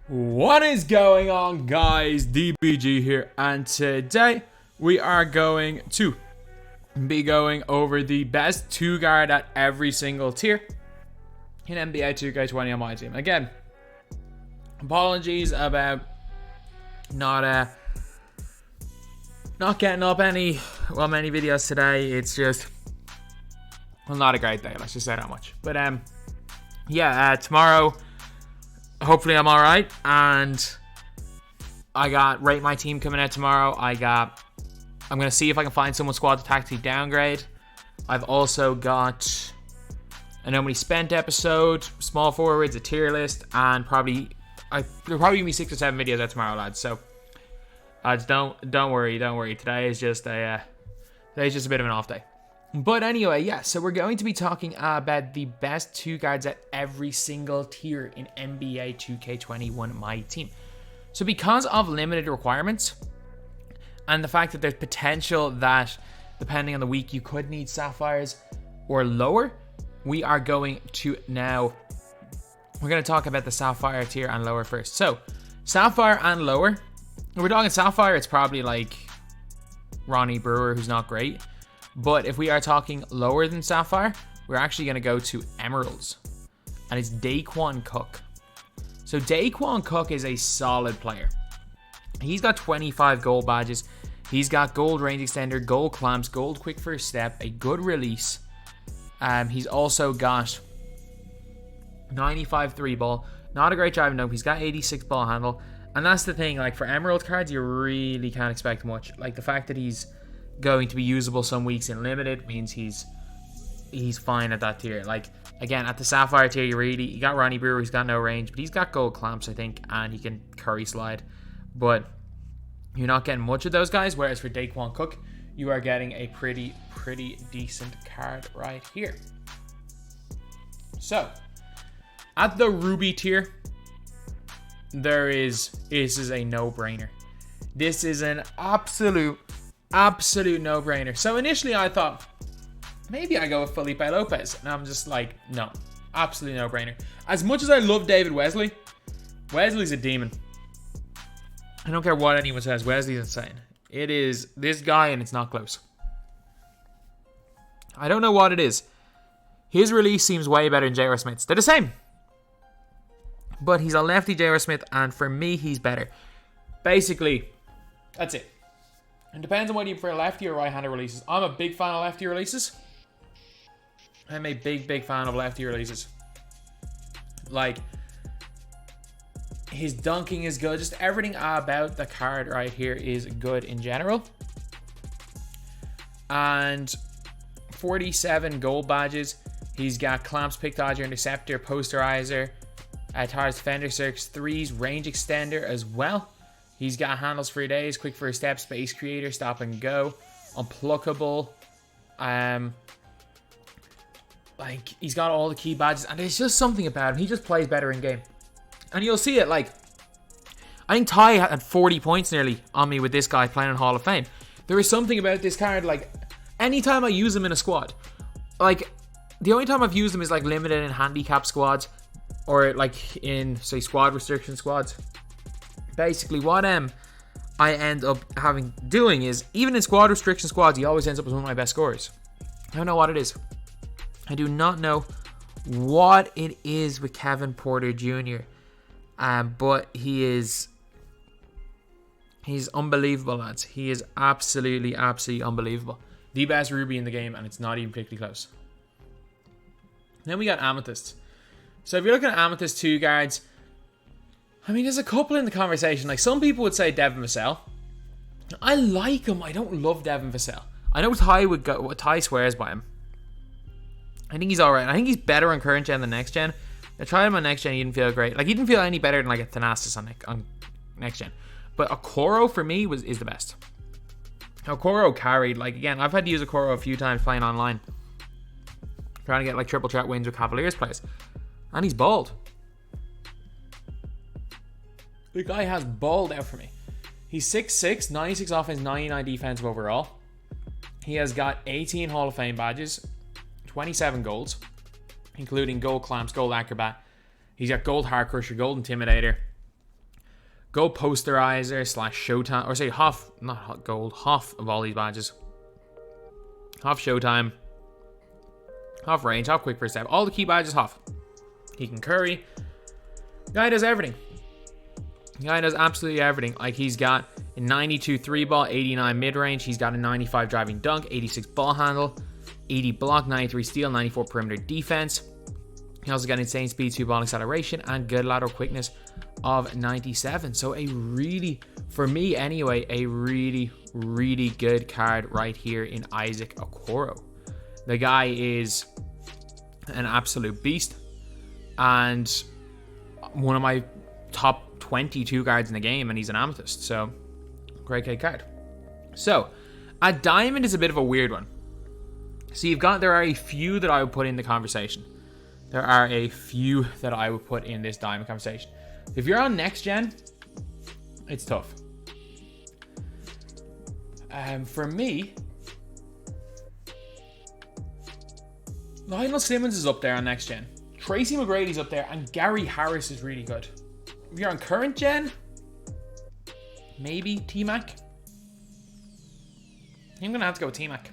What is going on, guys? DBG here, and today we are going to be going over the best 2-guard at every single tier in NBA 2K21 MyTEAM. Again, apologies about not getting up many videos today. It's just not a great day, let's just say that much. But tomorrow hopefully I'm alright, and I got Rate My Team coming out tomorrow. I'm going to see if I can find someone squad to tactically downgrade. I've also got a Nobody Spent episode, small forwards, a tier list, and there'll probably going to be 6 or 7 videos out tomorrow, lads. So don't worry. Today is just a bit of an off day. But anyway, yeah, so we're going to be talking about the best 2-guards at every single tier in NBA 2K21 MyTEAM. So because of limited requirements and the fact that there's potential that, depending on the week, you could need Sapphires or lower, we're going to talk about the Sapphire tier and lower first. So, Sapphire and lower. If we're talking Sapphire, it's probably like Ronnie Brewer, who's not great. But if we are talking lower than Sapphire, we're actually going to go to Emeralds. And it's Daquan Cook. So Daquan Cook is a solid player. He's got 25 gold badges. He's got gold range extender, gold clamps, gold quick first step, a good release. He's also got 95 3 ball. Not a great driving note. He's got 86 ball handle. And that's the thing, like for Emerald cards, you really can't expect much. Like the fact that he's going to be usable some weeks in limited means he's fine at that tier. Like again, at the Sapphire tier, you got Ronnie Brewer, he's got no range, but he's got gold clamps, I think, and he can curry slide. But you're not getting much of those guys. Whereas for Daquan Cook, you are getting a pretty decent card right here. So at the Ruby tier, this is a no-brainer. This is an absolute no-brainer. So initially I thought maybe I go with Felipe Lopez, and I'm just like, no, absolutely no-brainer. As much as I love David Wesley's a demon. I don't care what anyone says, Wesley's insane. It is this guy, and it's not close. I don't know what it is. His release seems way better than J.R. Smith's. They're the same, but he's a lefty J.R. Smith, and for me he's better. Basically, that's it. It depends on whether you prefer lefty or right-handed releases. I'm a big fan of lefty releases. I'm a big fan of lefty releases. Like, his dunking is good. Just everything about the card right here is good in general. And 47 gold badges. He's got clamps, pick dodger, interceptor, posterizer, Tars defender, circs, 3s, range extender as well. He's got handles for days, quick first step, space creator, stop and go, unpluckable. Like, he's got all the key badges, and there's just something about him. He just plays better in game. And you'll see it, like, I think Ty had 40 points nearly on me with this guy playing in Hall of Fame. There is something about this card, like, anytime I use him in a squad, like, the only time I've used him is, like, limited and handicap squads, or, like, in, say, squad restriction squads. Basically, what I end up doing is, even in squad restriction squads, he always ends up as one of my best scorers. I don't know what it is. I do not know what it is with Kevin Porter Jr. But he's unbelievable, lads. He is absolutely unbelievable. The best Ruby in the game, and it's not even particularly close. Then we got Amethyst. So if you're looking at Amethyst 2 guards, I mean, there's a couple in the conversation. Like, some people would say Devin Vassell. I like him. I don't love Devin Vassell. I know Ty swears by him. I think he's alright. I think he's better on current gen than next gen. I tried him on next gen, he didn't feel great. Like, he didn't feel any better than like a Thanasis on next gen. But Okoro for me is the best. Okoro carried. Like, again, I've had to use Okoro a few times playing online, trying to get like triple threat wins with Cavaliers players. And he's bald. The guy has balled out for me. He's 6'6", 96 offense, 99 defensive overall. He has got 18 Hall of Fame badges, 27 golds, including gold clamps, gold acrobat. He's got gold heart crusher, gold intimidator, Go Posterizer / Showtime, or say half, not hot gold, half of all these badges. Half Showtime, half range, half quick first step. All the key badges half. He can curry. Guy does everything. Guy does absolutely everything. Like, he's got a 92 3 ball, 89 mid range. He's got a 95 driving dunk, 86 ball handle, 80 block, 93 steal, 94 perimeter defense. He also got insane speed, 2 ball acceleration, and good lateral quickness of 97. So a really, for me anyway, a really, really good card right here in Isaac Okoro. The guy is an absolute beast and one of my top 22 guards in the game, and he's an amethyst. So great card. So a diamond is a bit of a weird one. So there are a few that I would put in the conversation. There are a few that I would put in this diamond conversation. If you're on next gen, it's tough. For me, Lionel Simmons is up there on next gen. Tracy McGrady's up there, and Gary Harris is really good. If you're on current gen, maybe T-Mac. I'm gonna have to go with T-Mac.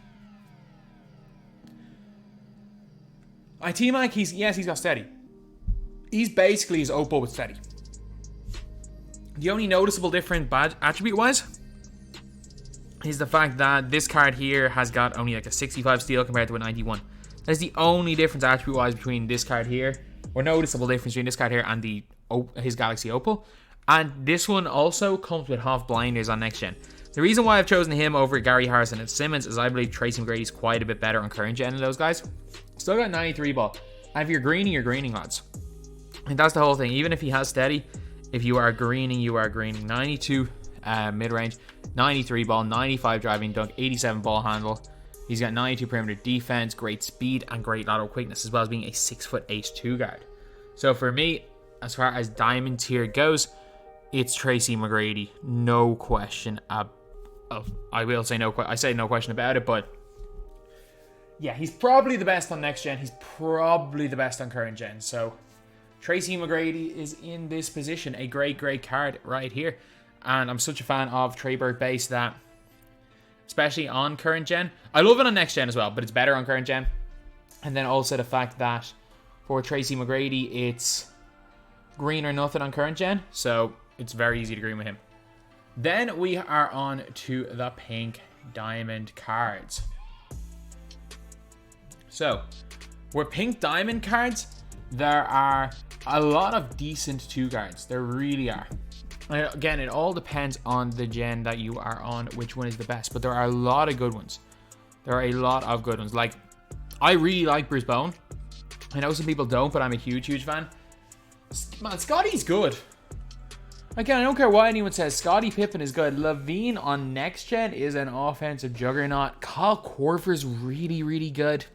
T-Mac, he's got steady. He's basically his Opal with steady. The only noticeable difference badge attribute-wise is the fact that this card here has got only like a 65 steal compared to a 91. That's the only difference attribute-wise between this card here, or noticeable difference between this card here and his Galaxy Opal. And this one also comes with half blinders on next gen. The reason why I've chosen him over Gary Harrison and Simmons is I believe Tracy McGrady is quite a bit better on current gen than those guys. Still got 93 ball. And if you're greening, you're greening, lads. And that's the whole thing. Even if he has steady, if you are greening, you are greening. 92 mid-range, 93 ball, 95 driving dunk, 87 ball handle. He's got 92 perimeter defense, great speed, and great lateral quickness, as well as being a 6'8" 2 guard. So for me, as far as diamond tier goes, it's Tracy McGrady. No question. I will say no. I say no question about it, but yeah, he's probably the best on next gen. He's probably the best on current gen. So Tracy McGrady is in this position. A great card right here. And I'm such a fan of Treyberg base that, especially on current gen, I love it on next gen as well, but it's better on current gen. And then also the fact that for Tracy McGrady, it's green or nothing on current gen. So it's very easy to green with him. Then we are on to the pink diamond cards. So, with pink diamond cards, there are a lot of decent 2 guards. There really are. And again, it all depends on the gen that you are on, which one is the best. But there are a lot of good ones. Like, I really like Bruce Bowen. I know some people don't, but I'm a huge fan. Man, Scotty's good. Again, I don't care what anyone says. Scottie Pippen is good. Levine on next gen is an offensive juggernaut. Kyle Korver's really good.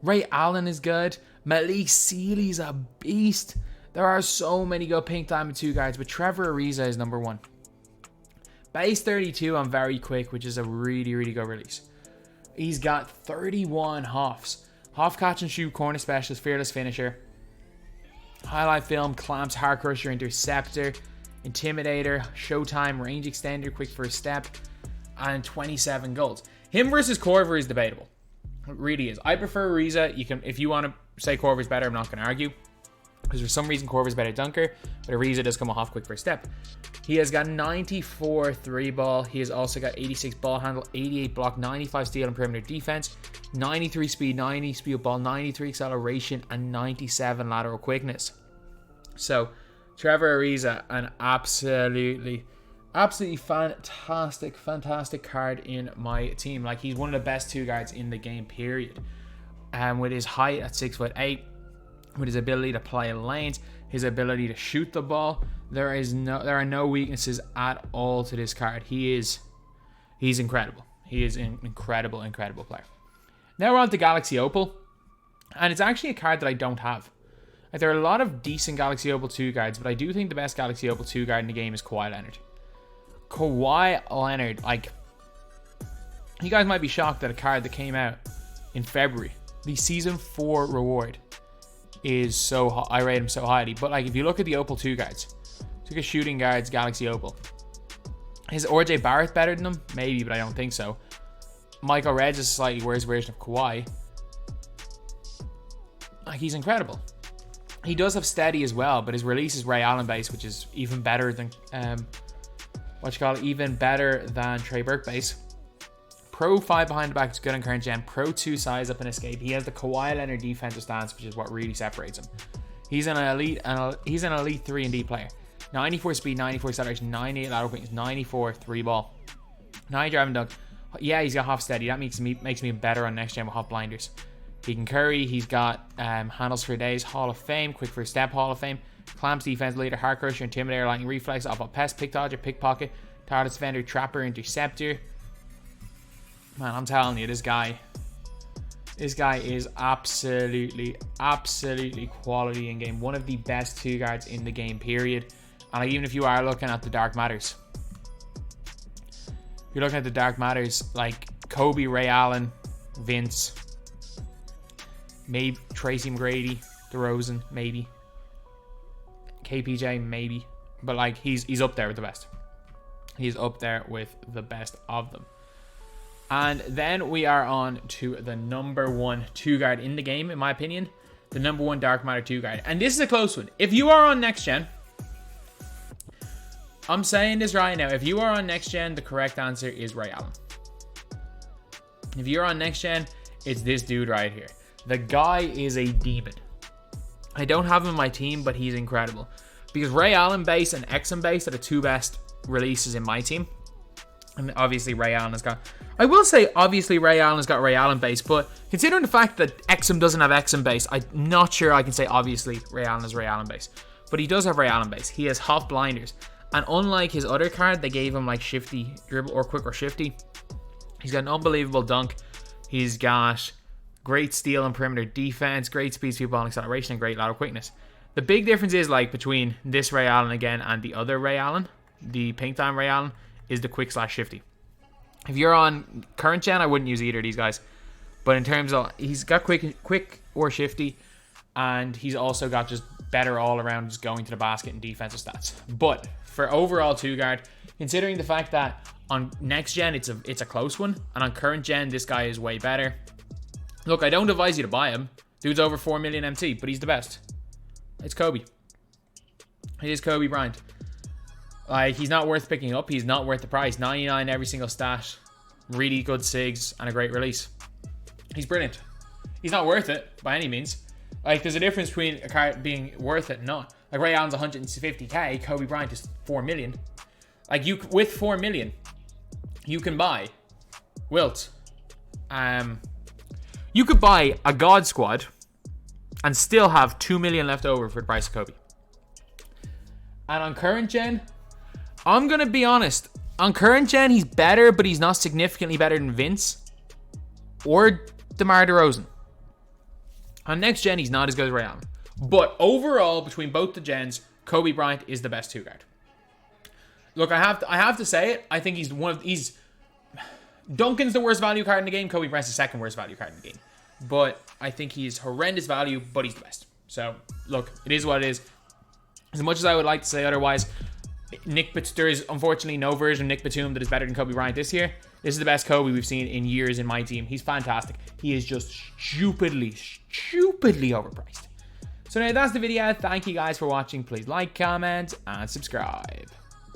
Ray Allen is good. Malik Sealy's a beast. There are so many good pink diamond 2 guards, but Trevor Ariza is number 1. Base 32 on very quick, which is a really good release. He's got 31 hoffs. Hoff catch and shoot, corner specialist, fearless finisher. Highlight film, clamps, hard crusher, interceptor, intimidator, showtime, range extender, quick first step, and 27 goals. Him versus Korver is debatable. It really is. I prefer Ariza. You can, if you want to say Korver's better, I'm not going to argue, because for some reason Korver's better dunker, but Ariza does come off quick first step. He has got 94 3 ball. He has also got 86 ball handle, 88 block, 95 steal and perimeter defense, 93 speed, 90 speed ball, 93 acceleration, and 97 lateral quickness. So Trevor Ariza, an absolutely fantastic card in my team. Like, he's one of the best 2 guards in the game, period. And with his height at 6'8", with his ability to play lanes, his ability to shoot the ball, there are no weaknesses at all to this card. He's incredible. He is an incredible player. Now we're on to Galaxy Opal, and it's actually a card that I don't have. Like, there are a lot of decent Galaxy Opal 2 guards, but I do think the best Galaxy Opal 2 guard in the game is Kawhi Leonard. Kawhi Leonard, like, you guys might be shocked that a card that came out in February, the Season 4 reward, is so I rate him so highly. But like, if you look at the Opal 2 guards, Took a shooting guards, Galaxy Opal. Is RJ Barrett better than him? Maybe, but I don't think so. Michael Reds is a slightly worse version of Kawhi. Like, he's incredible. He does have steady as well, but his release is Ray Allen base, which is even better than even better than Trey Burke base. Pro 5 behind the back is good on current gen. Pro 2 size up and escape. He has the Kawhi Leonard defensive stance, which is what really separates him. He's an elite 3 and D player. 94 speed, 94 acceleration, 98 lateral quickness, 94 3 ball, 90 driving dunk. Yeah, he's got half steady. That makes me better on next gen with half blinders. He can curry. He's got handles for days, Hall of Fame, quick first step, Hall of Fame, clamps, defense leader, hard crusher, intimidator, lightning reflex, off a pest, pick dodger, pickpocket, target defender, trapper, interceptor. Man, I'm telling you, this guy is absolutely quality in game. One of the best 2 guards in the game, period. And even if you are looking at the dark matters, if you're looking at the dark matters, like Kobe, Ray Allen, Vince, maybe Tracy McGrady, DeRozan, maybe KPJ, maybe, but like he's up there with the best. He's up there with the best of them. And then we are on to the number 1 2 guard in the game, in my opinion. The number 1 dark matter 2 guard. And this is a close one. If you are on next gen, I'm saying this right now. If you are on next gen, the correct answer is Ray Allen. If you're on next gen, it's this dude right here. The guy is a demon. I don't have him in my team, but he's incredible. Because Ray Allen base and Exum base are the 2 best releases in my team. And obviously Ray Allen has got... I will say, obviously Ray Allen has got Ray Allen base, but considering the fact that Exum doesn't have Exum base, I'm not sure I can say obviously Ray Allen has Ray Allen base. But he does have Ray Allen base. He has half blinders. And unlike his other card, they gave him like shifty dribble or quick or shifty. He's got an unbelievable dunk. He's got great steal and perimeter defense, great speed, ball, and acceleration, and great lateral quickness. The big difference is like between this Ray Allen again and the other Ray Allen, the pink time Ray Allen, is the quick / shifty. If you're on current gen, I wouldn't use either of these guys. But in terms of, he's got quick or shifty, and he's also got just better all around just going to the basket and defensive stats. But for overall 2 guard, considering the fact that on next gen it's a close one, and on current gen this guy is way better. Look, I don't advise you to buy him. Dude's over 4 million MT, but he's the best. It's Kobe. It is Kobe Bryant. Like, he's not worth picking up. He's not worth the price. 99 every single stat. Really good SIGs and a great release. He's brilliant. He's not worth it by any means. Like, there's a difference between a card being worth it and not. Like, Ray Allen's 150k. Kobe Bryant is 4 million. Like, with 4 million, you can buy Wilt. You could buy a God Squad and still have 2 million left over for the price of Kobe. And on current gen, I'm going to be honest. On current gen, he's better, but he's not significantly better than Vince or DeMar DeRozan. On next gen, he's not as good as Ray Allen. But overall, between both the gens, Kobe Bryant is the best 2 guard. Look, I have to say it. I think he's Duncan's the worst value card in the game. Kobe Bryant's the second worst value card in the game. But I think he's horrendous value, but he's the best. So, look, it is what it is. As much as I would like to say otherwise, there is unfortunately no version of Nick Batum that is better than Kobe Bryant this year. This is the best Kobe we've seen in years in my team. He's fantastic. He is just stupidly overpriced. So anyway, that's the video. Thank you guys for watching. Please like, comment, and subscribe.